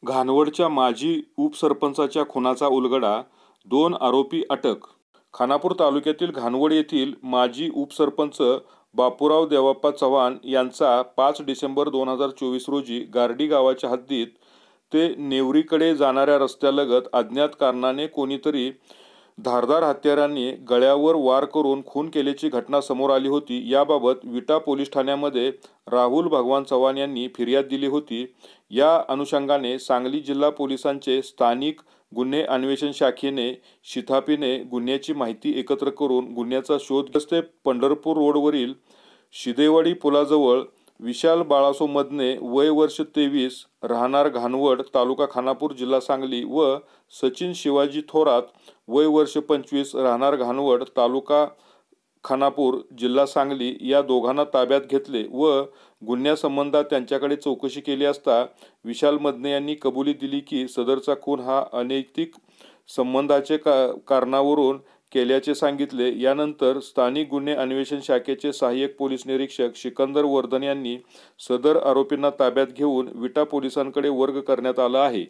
घाणवडच्या माजी उपसरपंचाच्या खुनाचा उलगडा, 2 आरोपी अटक. खानापूर तालुक्यातील घाणवड येथील माजी उपसरपंच बापूराव देवाप्पा चव्हाण यांचा 5 डिसेंबर 2024 रोजी गारडी गावाच्या हद्दीत ते नेवरीकडे जाणाऱ्या रस्त्यालगत अज्ञात कारणाने कोणीतरी धारदार हत्याराने गळ्यावर वार करून खून केल्याची घटना समोर आली होती. याबाबत विटा पोलीस ठाण्यामध्ये राहुल भगवान चव्हाण यांनी फिर्याद दिली होती. या अनुषंगाने सांगली जिल्हा पोलिसांचे स्थानिक गुन्हे अन्वेषण शाखेने शिथापीने गुन्ह्याची माहिती एकत्र करून गुन्ह्याचा शोध घेत पंढरपूर रोडवरील शिदेवाडी पुलाजवळ विशाल बाळासो मदने वय वर्ष 23 राहणार घाणवड तालुका खानापूर जिल्हा सांगली व सचिन शिवाजी थोरात वय वर्ष 25 राहणार घाणवड तालुका खानापूर जिल्हा सांगली या दोघांना ताब्यात घेतले व गुन्ह्यासंबंधात त्यांच्याकडे चौकशी केली असता विशाल मदने यांनी कबुली दिली की सदरचा खून हा अनैतिक संबंधाचे कारणावरून केल्याचे सांगितले. यानंतर स्थानिक गुन्हे अन्वेषण शाखेचे सहाय्यक पोलीस निरीक्षक सिकंदर वर्धन यांनी सदर आरोपींना ताब्यात घेऊन विटा पोलिसांकडे वर्ग करण्यात आला आहे.